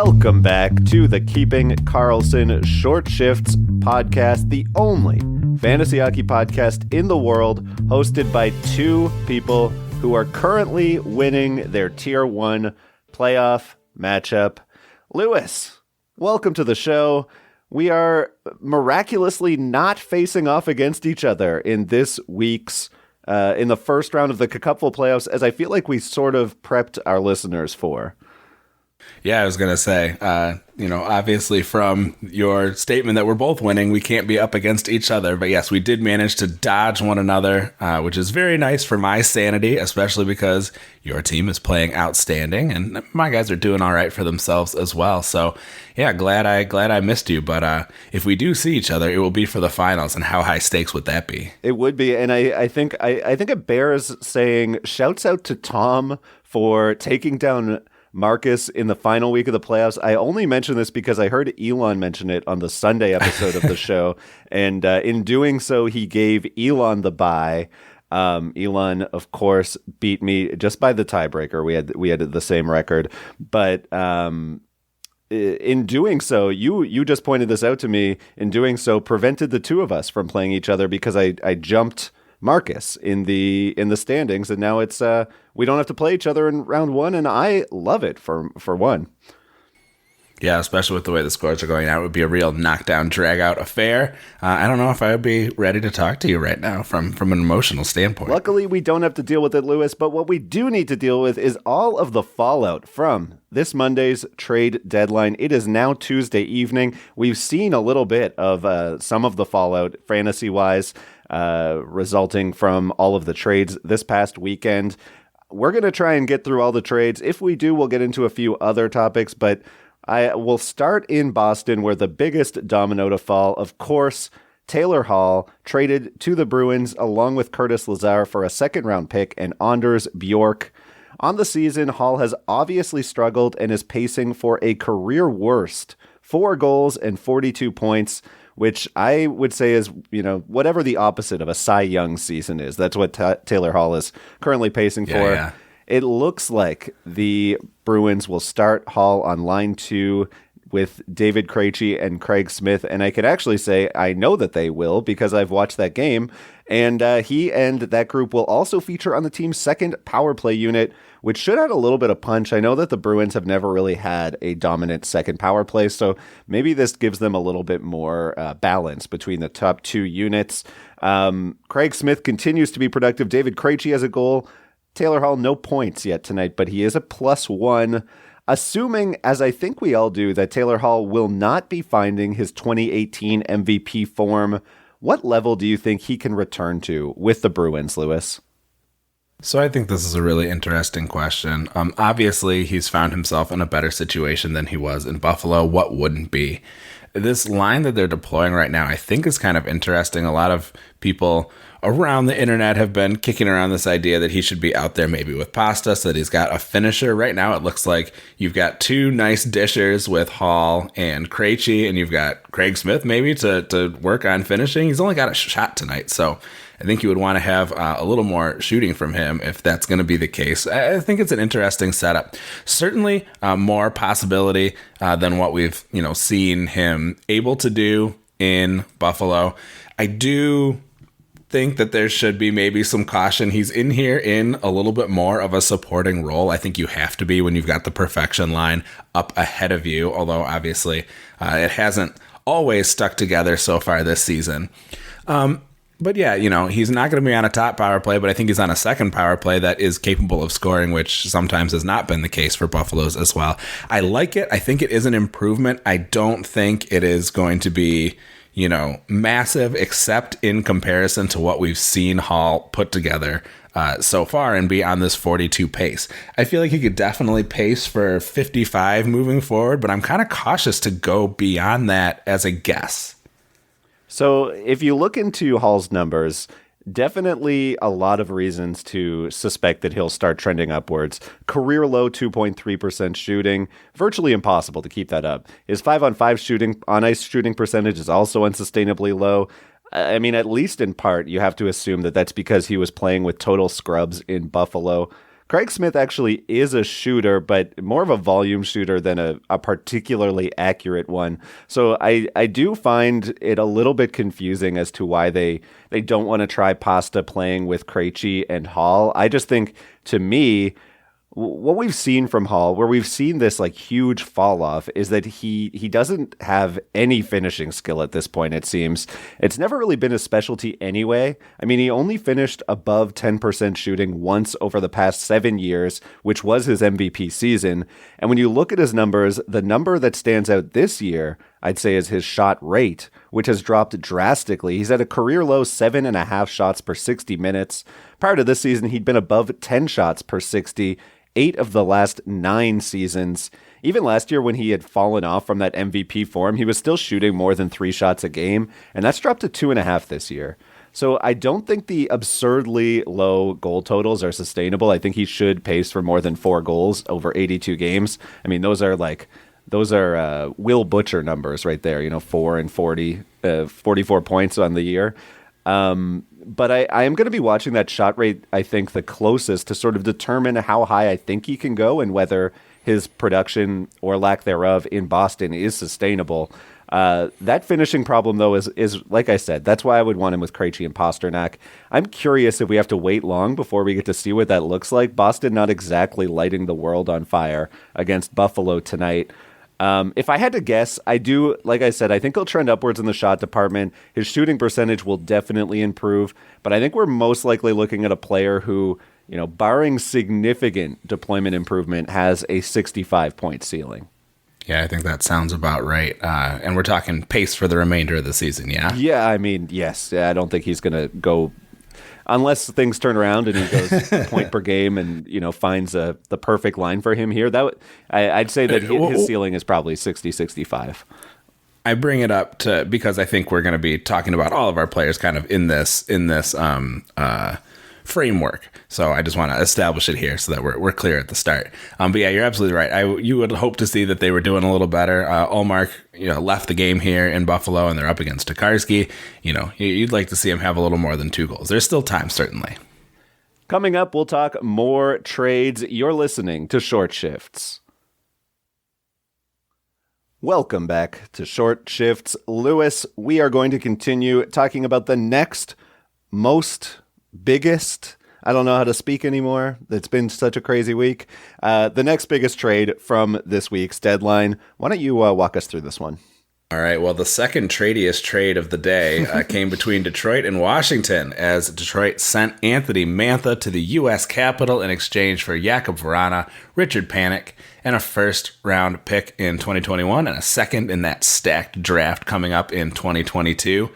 Welcome back to the Keeping Carlson Short Shifts podcast, the only fantasy hockey podcast in the world, hosted by two people who are currently winning their Tier 1 playoff matchup. Lewis, welcome to the show. We are miraculously not facing off against each other in this week's in the first round of the Cupful playoffs, as I feel like we sort of prepped our listeners for. Yeah, I was going to say, obviously from your statement that we're both winning, we can't be up against each other. But yes, we did manage to dodge one another, which is very nice for my sanity, especially because your team is playing outstanding and my guys are doing all right for themselves as well. So yeah, glad I missed you. But if we do see each other, it will be for the finals. And how high stakes would that be? It would be. And I think it bears saying shouts out to Tom for taking down Marcus in the final week of the playoffs. I only mention this because I heard Elon mention it on the Sunday episode of the show. And in doing so, he gave Elon the bye. Elon, of course, beat me just by the tiebreaker. We had the same record. But in doing so, you just pointed this out to me. In doing so, prevented the two of us from playing each other because I jumped Marcus in the standings, and now it's we don't have to play each other in round one, and I love it for one. Yeah, especially with the way the scores are going out, it would be a real knockdown, drag-out affair. I don't know if I would be ready to talk to you right now from an emotional standpoint. Luckily, we don't have to deal with it, Lewis, but what we do need to deal with is all of the fallout from this Monday's trade deadline. It is now Tuesday evening. We've seen a little bit of some of the fallout, fantasy-wise, resulting from all of the trades this past weekend. We're going to try and get through all the trades. If we do, we'll get into a few other topics, but I will start in Boston, where the biggest domino to fall, of course, Taylor Hall traded to the Bruins along with Curtis Lazar for a second-round pick and Anders Bjork. On the season, Hall has obviously struggled and is pacing for a career worst 4 goals and 42 points, which I would say is, whatever the opposite of a Cy Young season is. That's what Taylor Hall is currently pacing for. Yeah. It looks like the Bruins will start Hall on line 2 with David Krejci and Craig Smith, and I could actually say I know that they will because I've watched that game, and he and that group will also feature on the team's second power play unit, which should add a little bit of punch. I know that the Bruins have never really had a dominant second power play, so maybe this gives them a little bit more balance between the top 2 units. Craig Smith continues to be productive. David Krejci has a goal. Taylor Hall, no points yet tonight, but he is a +1. Assuming, as I think we all do, that Taylor Hall will not be finding his 2018 MVP form, what level do you think he can return to with the Bruins, Lewis? So I think this is a really interesting question. Obviously, he's found himself in a better situation than he was in Buffalo. What wouldn't be? This line that they're deploying right now, I think, is kind of interesting. A lot of people around the internet have been kicking around this idea that he should be out there maybe with Pasta, so that he's got a finisher. Right now, it looks like you've got 2 nice dishers with Hall and Krejci, and you've got Craig Smith maybe to work on finishing. He's only got a shot tonight, so I think you would want to have a little more shooting from him if that's going to be the case. I think it's an interesting setup. Certainly more possibility than what we've seen him able to do in Buffalo. I do think that there should be maybe some caution. He's in here in a little bit more of a supporting role. I think you have to be when you've got the perfection line up ahead of you, although obviously it hasn't always stuck together so far this season. But yeah, he's not going to be on a top power play, but I think he's on a second power play that is capable of scoring, which sometimes has not been the case for Buffalo's as well. I like it. I think it is an improvement. I don't think it is going to be massive, except in comparison to what we've seen Hall put together so far and be on this 42 pace. I feel like he could definitely pace for 55 moving forward, but I'm kind of cautious to go beyond that as a guess. So if you look into Hall's numbers, definitely a lot of reasons to suspect that he'll start trending upwards. Career low 2.3% shooting, virtually impossible to keep that up. His 5-on-5 shooting, on-ice shooting percentage is also unsustainably low. I mean, at least in part, you have to assume that that's because he was playing with total scrubs in Buffalo. Craig Smith actually is a shooter, but more of a volume shooter than a particularly accurate one. So I do find it a little bit confusing as to why they don't want to try Pasta playing with Krejci and Hall. I just think, to me, what we've seen from Hall, where we've seen this like huge fall off, is that he doesn't have any finishing skill at this point, it seems. It's never really been a specialty anyway. I mean, he only finished above 10% shooting once over the past 7 years, which was his MVP season. And when you look at his numbers, the number that stands out this year, I'd say, is his shot rate, which has dropped drastically. He's at a career low 7.5 shots per 60 minutes. Prior to this season, he'd been above 10 shots per 60, 8 of the last 9 seasons. Even last year when he had fallen off from that MVP form, he was still shooting more than 3 shots a game, and that's dropped to 2.5 this year. So I don't think the absurdly low goal totals are sustainable. I think he should pace for more than 4 goals over 82 games. I mean, those are Will Butcher numbers right there, 4 and 40, 44 points on the year. But I am going to be watching that shot rate, I think, the closest to sort of determine how high I think he can go and whether his production or lack thereof in Boston is sustainable. That finishing problem, though, is like I said, that's why I would want him with Krejci and Pasternak. I'm curious if we have to wait long before we get to see what that looks like. Boston not exactly lighting the world on fire against Buffalo tonight. If I had to guess, like I said, I think he'll trend upwards in the shot department. His shooting percentage will definitely improve, but I think we're most likely looking at a player who, barring significant deployment improvement, has a 65-point ceiling. Yeah, I think that sounds about right. And we're talking pace for the remainder of the season, yeah? Yeah, I mean, yes. I don't think he's going to go, unless things turn around and he goes point per game and finds the perfect line for him here. I'd say that his ceiling is probably 60-65. I bring it up because I think we're going to be talking about all of our players kind of in this framework. So I just want to establish it here so that we're clear at the start. But yeah, you're absolutely right. You would hope to see that they were doing a little better. Ullmark, left the game here in Buffalo, and they're up against Tokarski. You'd like to see him have a little more than 2 goals. There's still time, certainly. Coming up, we'll talk more trades. You're listening to Short Shifts. Welcome back to Short Shifts. Lewis, we are going to continue talking about the next biggest, I don't know how to speak anymore. It's been such a crazy week. The next biggest trade from this week's deadline. Why don't you walk us through this one? All right. Well, the second tradiest trade of the day came between Detroit and Washington, as Detroit sent Anthony Mantha to the U.S. Capitol in exchange for Jakub Vrana, Richard Panik, and a first-round pick in 2021 and a second in that stacked draft coming up in 2022.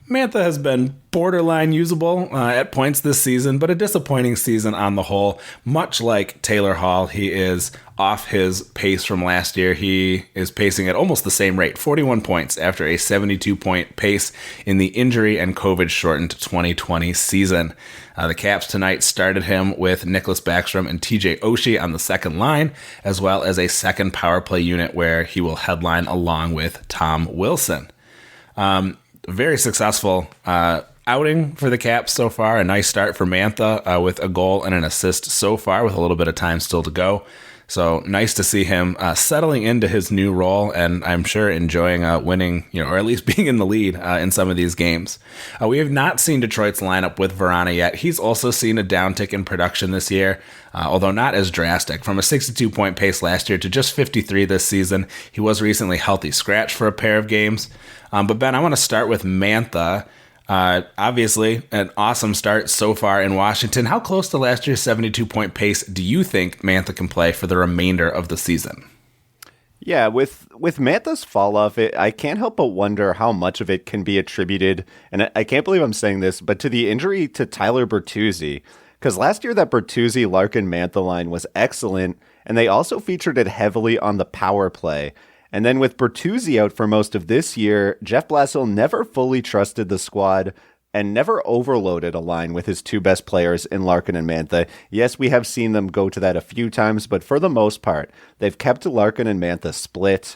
Mantha has been borderline usable at points this season, but a disappointing season on the whole. Much like Taylor Hall, he is off his pace from last year. He is pacing at almost the same rate, 41 points after a 72-point pace in the injury and COVID-shortened 2020 season. The Caps tonight started him with Nicholas Backstrom and TJ Oshie on the second line, as well as a second power play unit where he will headline along with Tom Wilson. Very successful outing for the Caps so far. A nice start for Mantha with a goal and an assist so far with a little bit of time still to go. So nice to see him settling into his new role, and I'm sure enjoying winning, or at least being in the lead in some of these games. We have not seen Detroit's lineup with Vrana yet. He's also seen a downtick in production this year, although not as drastic. From a 62-point pace last year to just 53 this season. He was recently healthy scratch for a pair of games. But Ben, I want to start with Mantha. Obviously, an awesome start so far in Washington. How close to last year's 72-point pace do you think Mantha can play for the remainder of the season? Yeah, with Mantha's fall off, I can't help but wonder how much of it can be attributed, and I can't believe I'm saying this, but to the injury to Tyler Bertuzzi. Because last year that Bertuzzi-Larkin-Mantha line was excellent, and they also featured it heavily on the power play. And then with Bertuzzi out for most of this year, Jeff Blashill never fully trusted the squad and never overloaded a line with his 2 best players in Larkin and Mantha. Yes, we have seen them go to that a few times, but for the most part, they've kept Larkin and Mantha split.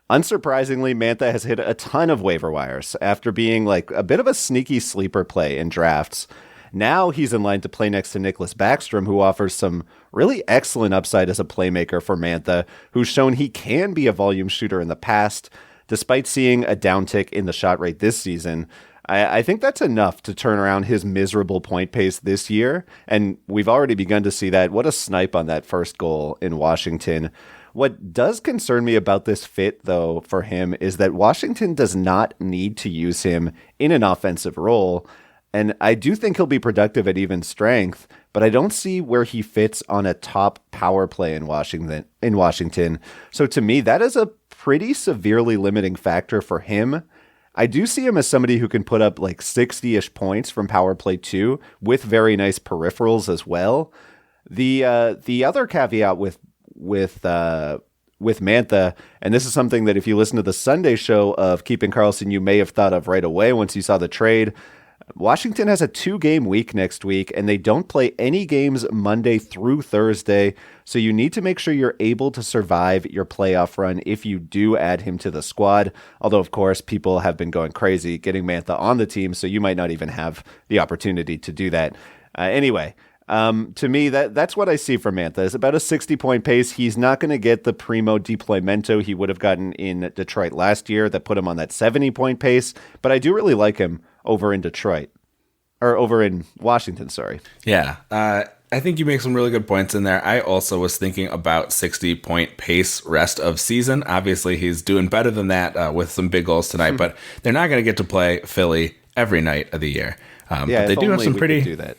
Unsurprisingly, Mantha has hit a ton of waiver wires after being like a bit of a sneaky sleeper play in drafts. Now he's in line to play next to Nicholas Backstrom, who offers some really excellent upside as a playmaker for Mantha, who's shown he can be a volume shooter in the past, despite seeing a downtick in the shot rate this season. I think that's enough to turn around his miserable point pace this year, and we've already begun to see that. What a snipe on that first goal in Washington. What does concern me about this fit, though, for him is that Washington does not need to use him in an offensive role, and I do think he'll be productive at even strength, but I don't see where he fits on a top power play in Washington. So to me, that is a pretty severely limiting factor for him. I do see him as somebody who can put up like 60-ish points from power play 2 with very nice peripherals as well. The other caveat with Mantha, and this is something that if you listen to the Sunday show of Keeping Karlsson, you may have thought of right away once you saw the trade. Washington has a 2-game week next week, and they don't play any games Monday through Thursday, so you need to make sure you're able to survive your playoff run if you do add him to the squad, although, of course, people have been going crazy getting Mantha on the team, so you might not even have the opportunity to do that. Anyway, to me, that's what I see from Mantha. Is about a 60-point pace. He's not going to get the primo deploymento he would have gotten in Detroit last year that put him on that 70-point pace, but I do really like him over in Detroit, or over in Washington, sorry. Yeah, I think you make some really good points in there. I also was thinking about 60-point pace rest of season. Obviously, he's doing better than that with some big goals tonight, but they're not going to get to play Philly every night of the year. Yeah, but they do have some pretty... do that.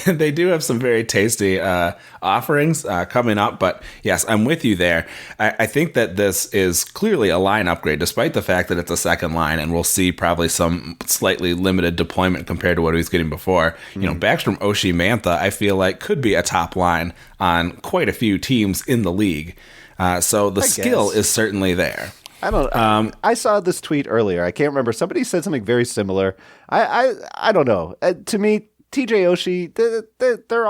They do have some very tasty offerings coming up, but yes, I'm with you there. I think that this is clearly a line upgrade, despite the fact that it's a second line, and we'll see probably some slightly limited deployment compared to what he was getting before. You know, Backstrom, Oshie, Mantha, I feel like could be a top line on quite a few teams in the league. So the skill is certainly there. I don't. I saw this tweet earlier. I can't remember. Somebody said something very similar. I don't know. To me, TJ Oshie, they're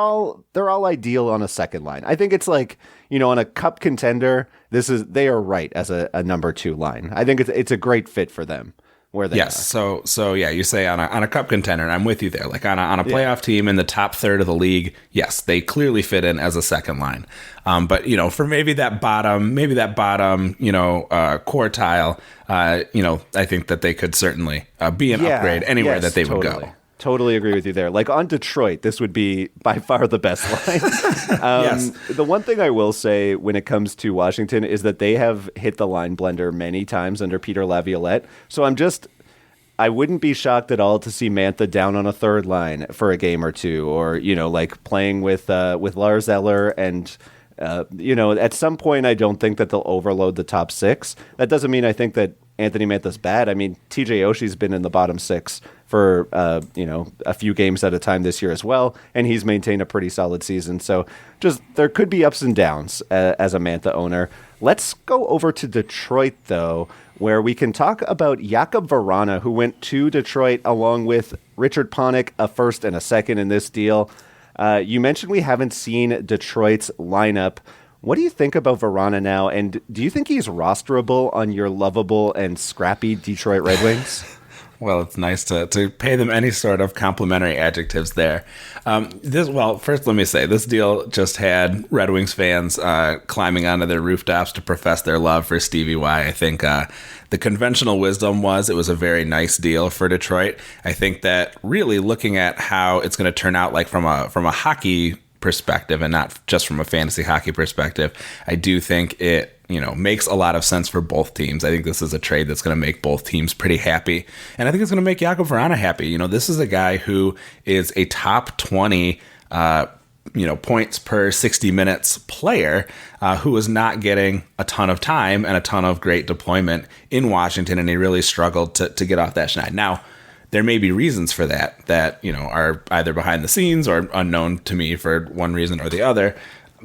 all ideal on a second line. I think it's like, on a cup contender, they are right as a number 2 line. I think it's a great fit for them where they are. So yeah, you say on a cup contender, and I'm with you there. Like on a playoff team in the top third of the league, yes, they clearly fit in as a second line. But for maybe that bottom, quartile, I think that they could certainly be an upgrade anywhere that they would go. Totally agree with you there. Like on Detroit, this would be by far the best line. Yes. The one thing I will say when it comes to Washington is that they have hit the line blender many times under Peter Laviolette. So I wouldn't be shocked at all to see Mantha down on a third line for a game or two, or like playing with Lars Eller and. At some point, I don't think that they'll overload the top 6. That doesn't mean I think that Anthony Mantha's bad. I mean, TJ Oshie's been in the bottom 6 for, a few games at a time this year as well, and he's maintained a pretty solid season. So there could be ups and downs as a Mantha owner. Let's go over to Detroit, though, where we can talk about Jakub Vrana, who went to Detroit along with Richard Panik, a first and a second in this deal. You mentioned we haven't seen Detroit's lineup. What do you think about Vrana now, and do you think he's rosterable on your lovable and scrappy Detroit Red Wings? Well, it's nice to pay them any sort of complimentary adjectives there. First let me say, this deal just had Red Wings fans climbing onto their rooftops to profess their love for Stevie Y. I think the conventional wisdom was it was a very nice deal for Detroit. I think that really looking at how it's going to turn out, like from a hockey perspective and not just from a fantasy hockey perspective, I do think it makes a lot of sense for both teams. I think this is a trade that's going to make both teams pretty happy. And I think it's going to make Jakub Vrana happy. This is a guy who is a top 20, points per 60 minutes player who is not getting a ton of time and a ton of great deployment in Washington. And he really struggled to get off that schneid. Now, there may be reasons for that are either behind the scenes or unknown to me for one reason or the other.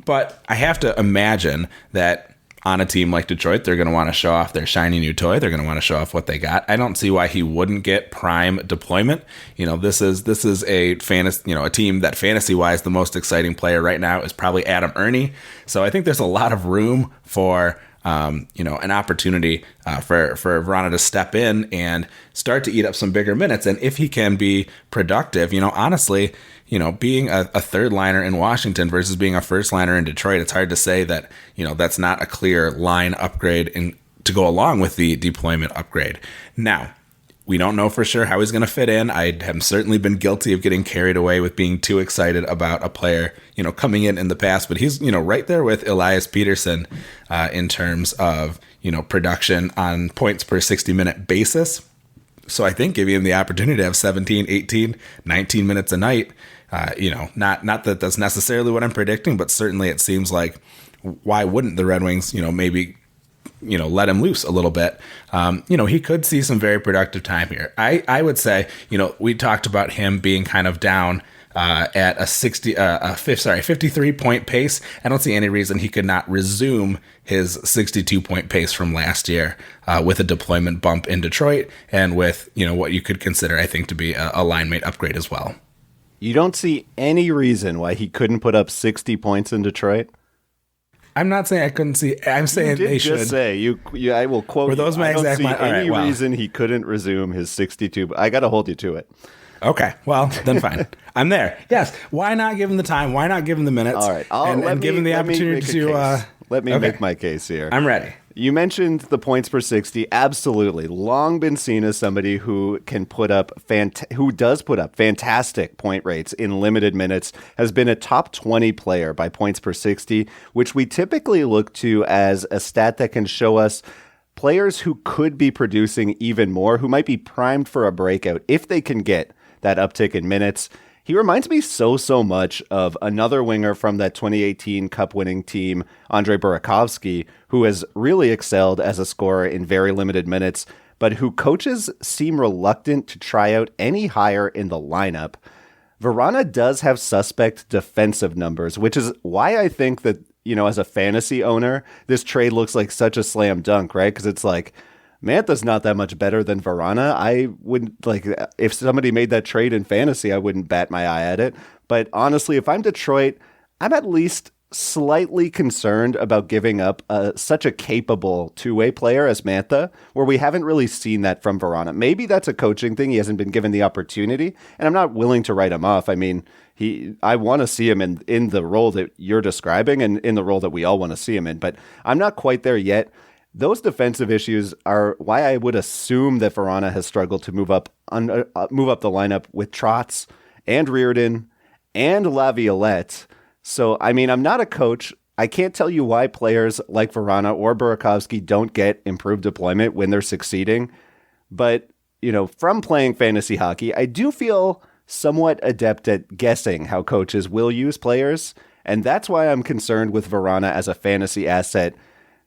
But I have to imagine that on a team like Detroit, they're going to want to show off their shiny new toy. They're going to want to show off what they got. I don't see why he wouldn't get prime deployment. This is a a team that fantasy-wise, the most exciting player right now is probably Adam Ernie. So I think there's a lot of room for an opportunity for Vrana to step in and start to eat up some bigger minutes. And if he can be productive, honestly, being a third liner in Washington versus being a first liner in Detroit, it's hard to say that, that's not a clear line upgrade to go along with the deployment upgrade. Now, we don't know for sure how he's going to fit in. I have certainly been guilty of getting carried away with being too excited about a player, coming in the past. But he's, right there with Elias Peterson in terms of, production on points per 60-minute basis. So I think giving him the opportunity to have 17, 18, 19 minutes a night, not that that's necessarily what I'm predicting, but certainly it seems like why wouldn't the Red Wings, maybe let him loose a little bit. He could see some very productive time here. I would say, we talked about him being kind of down at a 53 point pace. I don't see any reason he could not resume his 62 point pace from last year with a deployment bump in Detroit and with, what you could consider, I think, to be a line mate upgrade as well. You don't see any reason why he couldn't put up 60 points in Detroit? I'm not saying I couldn't see. I'm saying they should. Just say I will quote. Were those my exact? I don't see any reason he couldn't resume his 62. But I got to hold you to it. Okay, well then fine. I'm there. Yes. Why not give him the time? Why not give him the minutes? All right. And give him the opportunity to. Let me make my case here. I'm ready. You mentioned the points per 60. Absolutely. Long been seen as somebody who can who does put up fantastic point rates in limited minutes, has been a top 20 player by points per 60, which we typically look to as a stat that can show us players who could be producing even more, who might be primed for a breakout if they can get that uptick in minutes. He reminds me so much of another winger from that 2018 Cup-winning team, Andrei Burakovsky, who has really excelled as a scorer in very limited minutes, but who coaches seem reluctant to try out any higher in the lineup. Vrana does have suspect defensive numbers, which is why I think that, as a fantasy owner, this trade looks like such a slam dunk, right? Because it's like, Mantha's not that much better than Vrana. I wouldn't, if somebody made that trade in fantasy, I wouldn't bat my eye at it. But honestly, if I'm Detroit, I'm at least slightly concerned about giving up such a capable two-way player as Mantha, where we haven't really seen that from Vrana. Maybe that's a coaching thing. He hasn't been given the opportunity, and I'm not willing to write him off. I mean, I want to see him in the role that you're describing and in the role that we all want to see him in, but I'm not quite there yet. Those defensive issues are why I would assume that Vrana has struggled to move up the lineup with Trotz and Reardon and Laviolette. So, I mean, I'm not a coach. I can't tell you why players like Vrana or Burakovsky don't get improved deployment when they're succeeding. But, from playing fantasy hockey, I do feel somewhat adept at guessing how coaches will use players. And that's why I'm concerned with Vrana as a fantasy asset,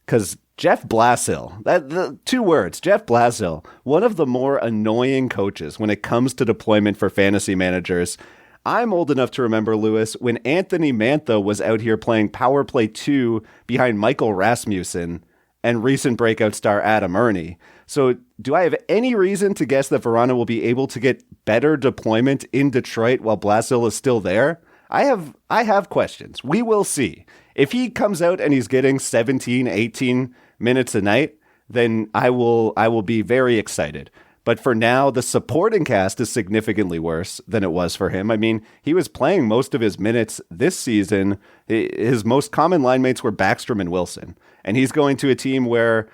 because Jeff Blashill, the 2 words, Jeff Blashill, one of the more annoying coaches when it comes to deployment for fantasy managers. I'm old enough to remember, Lewis, when Anthony Mantha was out here playing Power Play 2 behind Michael Rasmussen and recent breakout star Adam Ernie. So do I have any reason to guess that Vrana will be able to get better deployment in Detroit while Blashill is still there? I have questions. We will see. If he comes out and he's getting 17, 18 minutes a night, then I will be very excited. But for now, the supporting cast is significantly worse than it was for him. I mean, he was playing most of his minutes this season. His most common line mates were Backstrom and Wilson. And he's going to a team where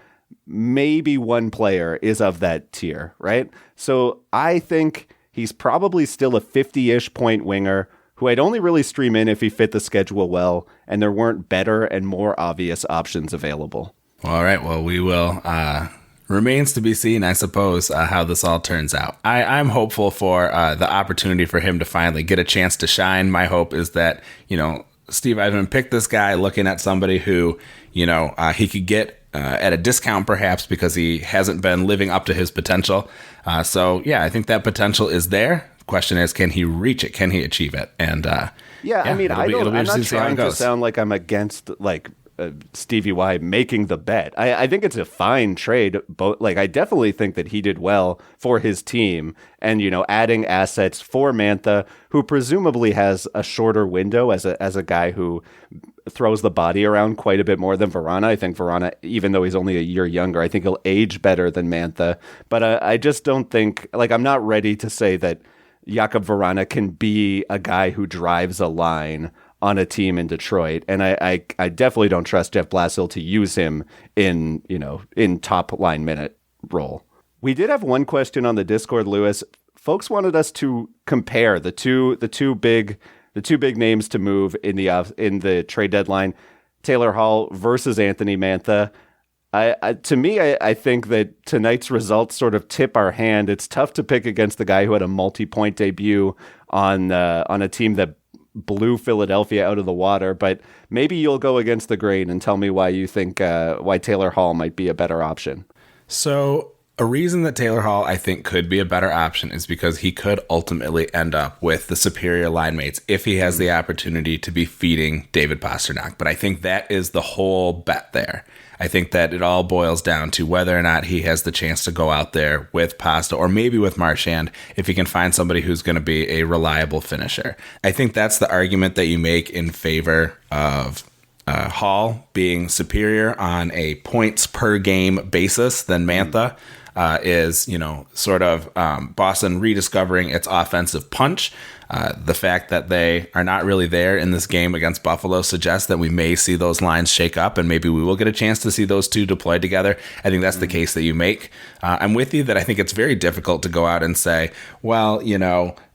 maybe one player is of that tier, right? So I think he's probably still a 50-ish point winger who I'd only really stream in if he fit the schedule well and there weren't better and more obvious options available. All right, well, we will. Remains to be seen, I suppose, how this all turns out. I'm hopeful for the opportunity for him to finally get a chance to shine. My hope is that, Steve Yzerman picked this guy looking at somebody who, he could get at a discount perhaps because he hasn't been living up to his potential. So, I think that potential is there. The question is, can he reach it? Can he achieve it? And I'm not trying to sound like I'm against Stevie Y making the bet. I think it's a fine trade. But like, I definitely think that he did well for his team, and adding assets for Mantha, who presumably has a shorter window as a guy who throws the body around quite a bit more than Vrana. I think Vrana, even though he's only a year younger, I think he'll age better than Mantha. But I just don't think, like, I'm not ready to say that Jakub Vrana can be a guy who drives a line on a team in Detroit. And I definitely don't trust Jeff Blashill to use him in top line minute role. We did have one question on the Discord, Lewis. Folks wanted us to compare the two big names to move in the trade deadline, Taylor Hall versus Anthony Mantha. I think that tonight's results sort of tip our hand. It's tough to pick against the guy who had a multi-point debut on a team that blew Philadelphia out of the water, but maybe you'll go against the grain and tell me why you think why Taylor Hall might be a better option. So a reason that Taylor Hall, I think, could be a better option is because he could ultimately end up with the superior line mates if he has the opportunity to be feeding David Pastrnak. But I think that is the whole bet there. I think that it all boils down to whether or not he has the chance to go out there with Pasta or maybe with Marchand if he can find somebody who's going to be a reliable finisher. I think that's the argument that you make in favor of Hall being superior on a points per game basis than Mantha. Is sort of Boston rediscovering its offensive punch. The fact that they are not really there in this game against Buffalo suggests that we may see those lines shake up, and maybe we will get a chance to see those two deployed together. I think that's the case that you make. I'm with you that I think it's very difficult to go out and say, well,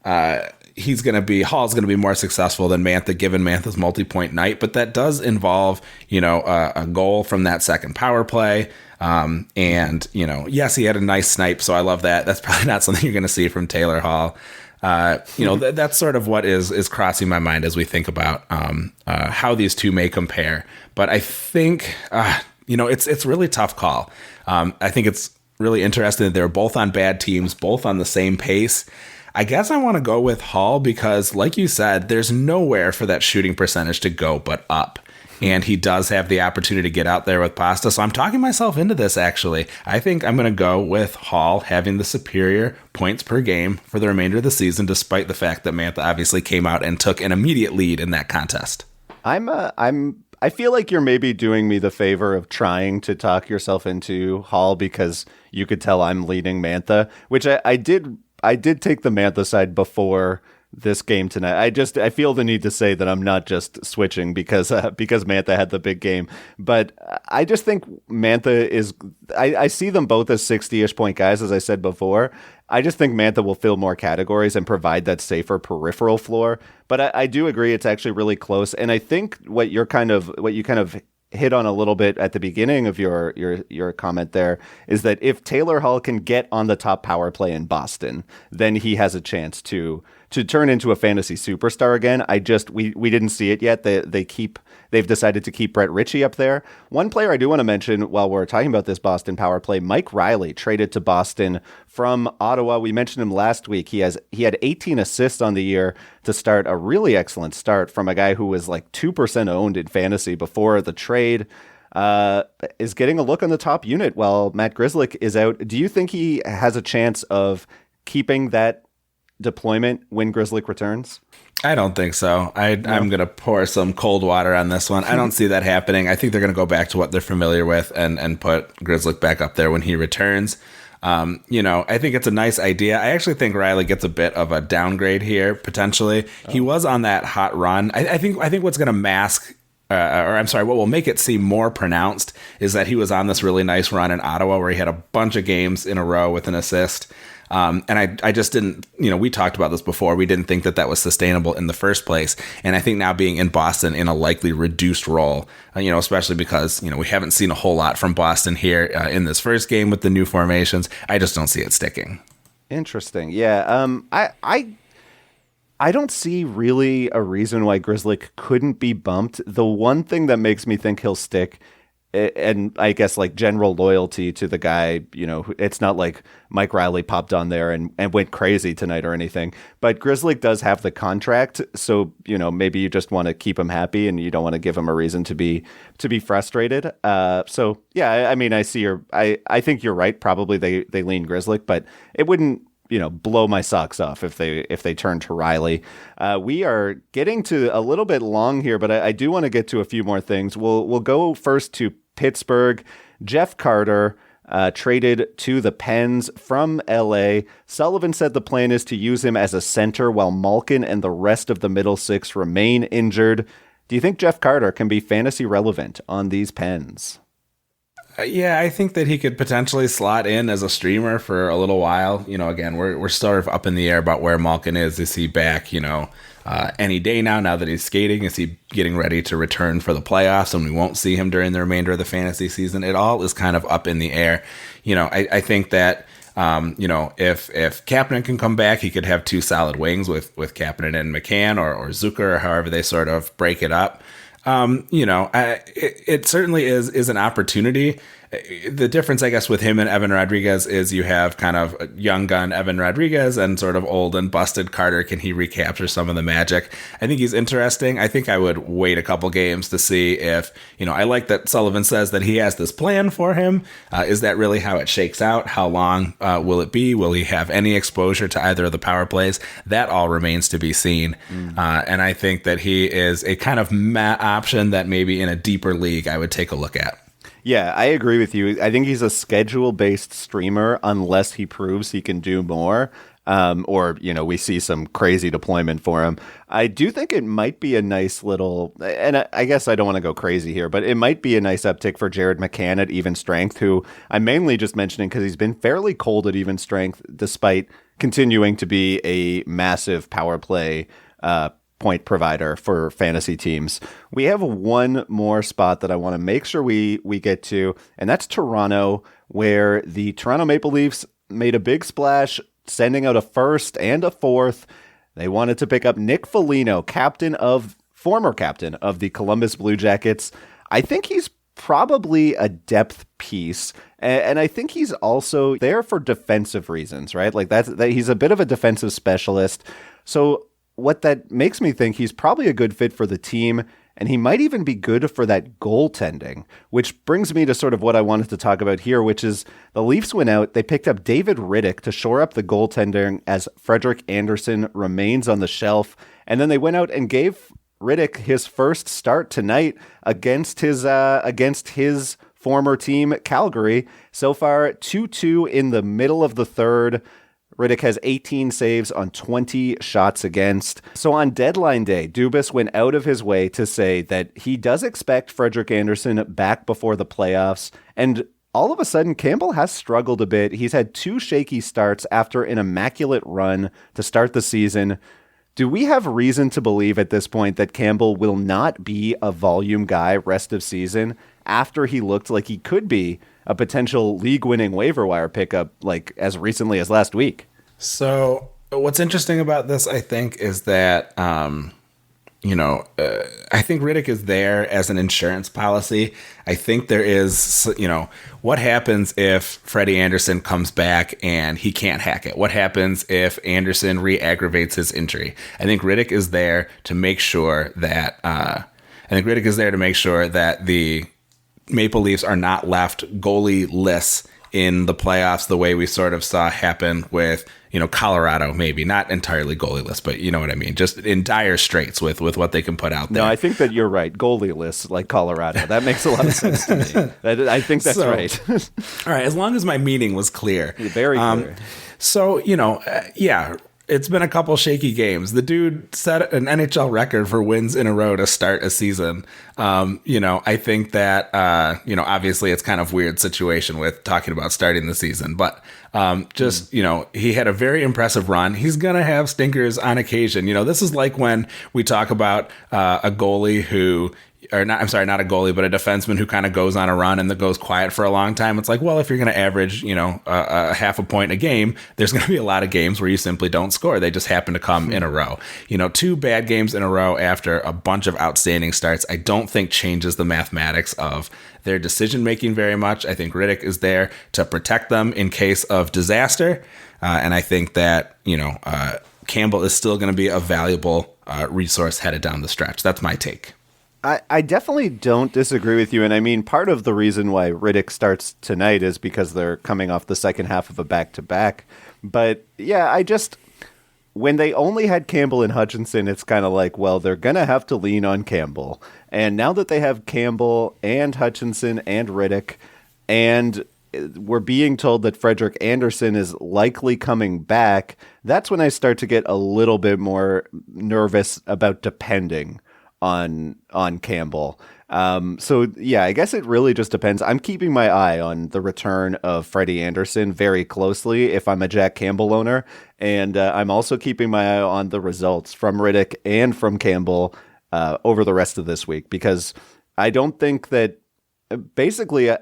Hall's going to be more successful than Mantha, given Mantha's multi-point night, but that does involve, a goal from that second power play. Yes, he had a nice snipe, so I love that. That's probably not something you're going to see from Taylor Hall. That's sort of what is crossing my mind as we think about how these two may compare. But I think, it's a really tough call. I think it's really interesting that they're both on bad teams, both on the same pace. I guess I want to go with Hall because, like you said, there's nowhere for that shooting percentage to go but up. And he does have the opportunity to get out there with Pasta. So I'm talking myself into this, actually. I think I'm going to go with Hall having the superior points per game for the remainder of the season, despite the fact that Mantha obviously came out and took an immediate lead in that contest. I feel like you're maybe doing me the favor of trying to talk yourself into Hall because you could tell I'm leading Mantha, which I did take the Mantha side before this game tonight. I feel the need to say that I'm not just switching because Mantha had the big game, but I just think Mantha is. I see them both as 60-ish point guys, as I said before. I just think Mantha will fill more categories and provide that safer peripheral floor. But I do agree it's actually really close, and I think what you kind of hit on a little bit at the beginning of your comment there is that if Taylor Hall can get on the top power play in Boston, then he has a chance to turn into a fantasy superstar again. We didn't see it yet. They've decided to keep Brett Ritchie up there. One player I do want to mention while we're talking about this Boston power play, Mike Riley, traded to Boston from Ottawa. We mentioned him last week. He had 18 assists on the year to start a really excellent start from a guy who was like 2% owned in fantasy before the trade. Is getting a look on the top unit while Matt Grzelcyk is out. Do you think he has a chance of keeping that deployment when Grzelcyk returns? I don't think so. I'm going to pour some cold water on this one. I don't see that happening. I think they're going to go back to what they're familiar with and put Grzelcyk back up there when he returns. I think it's a nice idea. I actually think Riley gets a bit of a downgrade here, potentially. Oh. He was on that hot run. I think what's going to mask what will make it seem more pronounced is that he was on this really nice run in Ottawa where he had a bunch of games in a row with an assist. And I just didn't, we talked about this before. We didn't think that was sustainable in the first place. And I think now being in Boston in a likely reduced role, especially because, we haven't seen a whole lot from Boston here in this first game with the new formations. I just don't see it sticking. Interesting. Yeah. I don't see really a reason why Grzelcyk couldn't be bumped. The one thing that makes me think he'll stick and I guess like general loyalty to the guy. It's not like Mike Riley popped on there and went crazy tonight or anything. But Grzelcyk does have the contract, so maybe you just want to keep him happy and you don't want to give him a reason to be frustrated. So yeah, I mean, I think you're right. Probably they lean Grzelcyk, but it wouldn't blow my socks off if they turn to Riley. We are getting to a little bit long here, but I do want to get to a few more things. We'll go first to Pittsburgh. Jeff Carter traded to the Pens from LA. Sullivan said the plan is to use him as a center while Malkin and the rest of the middle six remain injured. Do you think Jeff Carter can be fantasy relevant on these Pens? Yeah, I think that he could potentially slot in as a streamer for a little while. Again, we're sort of up in the air about where Malkin is. Is he back, any day now that he's skating? Is he getting ready to return for the playoffs and we won't see him during the remainder of the fantasy season? It all is kind of up in the air. I think that, if Kapanen can come back, he could have two solid wings with Kapanen and McCann or Zucker or however they sort of break it up. It certainly is an opportunity. The difference, I guess, with him and Evan Rodriguez is you have kind of a young gun Evan Rodriguez and sort of old and busted Carter. Can he recapture some of the magic? I think he's interesting. I think I would wait a couple games to see if, I like that Sullivan says that he has this plan for him. Is that really how it shakes out? How long will it be? Will he have any exposure to either of the power plays? That all remains to be seen. And I think that he is a kind of option that maybe in a deeper league I would take a look at. Yeah, I agree with you. I think he's a schedule-based streamer unless he proves he can do more, or we see some crazy deployment for him. I do think it might be a nice little, and I guess I don't want to go crazy here, but it might be a nice uptick for Jared McCann at even strength, who I'm mainly just mentioning because he's been fairly cold at even strength despite continuing to be a massive power play point provider for fantasy teams. We have one more spot that I want to make sure we get to, and that's Toronto, where the Toronto Maple Leafs made a big splash, sending out a first and a fourth. They wanted to pick up Nick Foligno, former captain of the Columbus Blue Jackets. I think he's probably a depth piece, and I think he's also there for defensive reasons, right? Like that he's a bit of a defensive specialist. So what that makes me think he's probably a good fit for the team, and he might even be good for that goaltending, which brings me to sort of what I wanted to talk about here, which is the Leafs went out, they picked up David Rittich to shore up the goaltending as Frederik Andersen remains on the shelf, and then they went out and gave Rittich his first start tonight against his former team, Calgary. So far, 2-2 in the middle of the third. Rittich has 18 saves on 20 shots against. So on deadline day, Dubas went out of his way to say that he does expect Frederik Andersen back before the playoffs. And all of a sudden, Campbell has struggled a bit. He's had two shaky starts after an immaculate run to start the season. Do we have reason to believe at this point that Campbell will not be a volume guy rest of season after he looked like he could be a potential league-winning waiver wire pickup like as recently as last week? So what's interesting about this, I think, is that, I think Rittich is there as an insurance policy. I think there is, what happens if Freddie Andersen comes back and he can't hack it? What happens if Andersen re-aggravates his injury? I think Rittich is there to make sure that, the Maple Leafs are not left goalie-less in the playoffs the way we sort of saw happen with, Colorado, maybe not entirely goalieless, but you know what I mean? Just in dire straits with what they can put out there. No, I think that you're right. Goalieless like Colorado. That makes a lot of sense to me. I think that's right. All right. As long as my meaning was clear. Very clear. It's been a couple shaky games. The dude set an NHL record for wins in a row to start a season. I think that, obviously it's kind of weird situation with talking about starting the season, but he had a very impressive run. He's going to have stinkers on occasion. This is like when we talk about a goalie who, or not, I'm sorry, not a goalie, but a defenseman who kind of goes on a run and that goes quiet for a long time. It's like, well, if you're going to average, a half a point a game, there's going to be a lot of games where you simply don't score. They just happen to come in a row. 2 bad games in a row after a bunch of outstanding starts, I don't think changes the mathematics of their decision making very much. I think Rittich is there to protect them in case of disaster. And I think that, Campbell is still going to be a valuable resource headed down the stretch. That's my take. I definitely don't disagree with you. And I mean, part of the reason why Rittich starts tonight is because they're coming off the second half of a back-to-back. But yeah, when they only had Campbell and Hutchinson, it's kind of like, well, they're going to have to lean on Campbell. And now that they have Campbell and Hutchinson and Rittich, and we're being told that Frederik Andersen is likely coming back, that's when I start to get a little bit more nervous about depending on Campbell. So yeah, I guess it really just depends. I'm keeping my eye on the return of Freddie Andersen very closely if I'm a Jack Campbell owner. And I'm also keeping my eye on the results from Rittich and from Campbell over the rest of this week, because I don't think that basically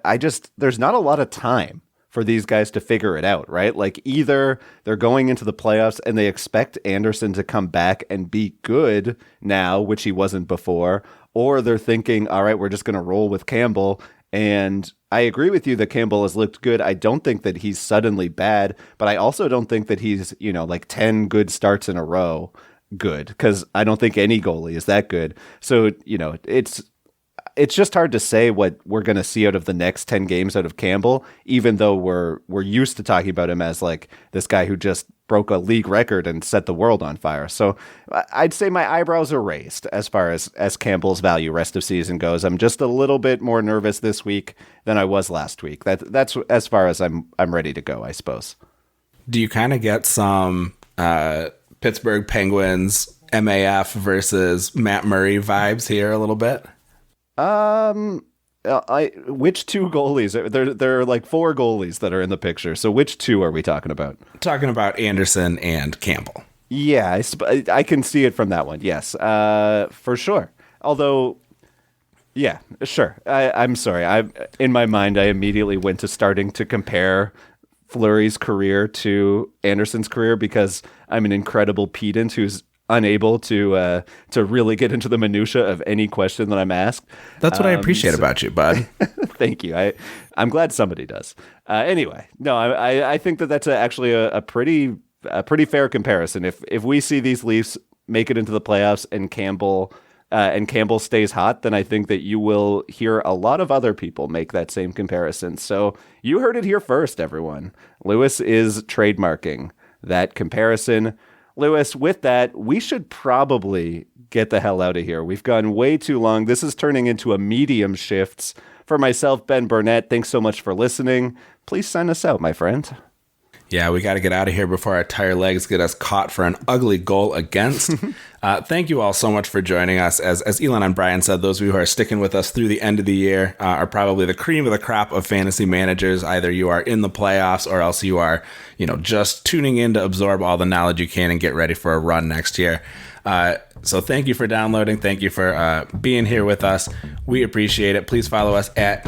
there's not a lot of time for these guys to figure it out, right? Like either they're going into the playoffs and they expect Andersen to come back and be good now, which he wasn't before, or they're thinking, all right, we're just going to roll with Campbell. And I agree with you that Campbell has looked good. I don't think that he's suddenly bad, but I also don't think that he's, like 10 good starts in a row good, because I don't think any goalie is that good. So, it's just hard to say what we're going to see out of the next 10 games out of Campbell, even though we're used to talking about him as like this guy who just broke a league record and set the world on fire. So I'd say my eyebrows are raised as far as Campbell's value rest of season goes. I'm just a little bit more nervous this week than I was last week. That's as far as I'm ready to go, I suppose. Do you kind of get some Pittsburgh Penguins MAF versus Matt Murray vibes here a little bit? Which 2 goalies? There are like 4 goalies that are in the picture. So which 2 are we talking about? Talking about Andersen and Campbell. Yeah, I can see it from that one. Yes, for sure. Although, yeah, sure. I'm sorry. In my mind, I immediately went to starting to compare Fleury's career to Andersen's career because I'm an incredible pedant who's unable to really get into the minutia of any question that I'm asked. That's what I appreciate about you, bud. Thank you. I'm glad somebody does. Anyway, no, I think that's actually a pretty fair comparison. If we see these Leafs make it into the playoffs and Campbell stays hot, then I think that you will hear a lot of other people make that same comparison. So you heard it here first, everyone. Lewis is trademarking that comparison. Lewis, with that, we should probably get the hell out of here. We've gone way too long. This is turning into a medium shifts. For myself, Ben Burnett, thanks so much for listening. Please sign us out, my friend. Yeah, we got to get out of here before our tired legs get us caught for an ugly goal against. Thank you all so much for joining us. As Elon and Brian said, those of you who are sticking with us through the end of the year are probably the cream of the crop of fantasy managers. Either you are in the playoffs or else you are, just tuning in to absorb all the knowledge you can and get ready for a run next year. So thank you for downloading. Thank you for being here with us. We appreciate it. Please follow us at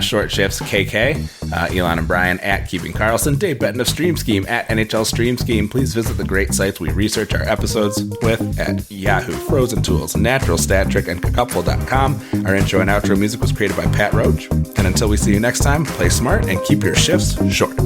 Short Shifts KK, Elon and Brian at Keeping Carlson, Dave Benton of Stream Scheme at NHL Stream Scheme. Please visit the great sites we research our episodes with at Yahoo, Frozen Tools, Natural Stat Trick, and Couple.com. Our intro and outro music was created by Pat Roach. And until we see you next time, play smart and keep your shifts short.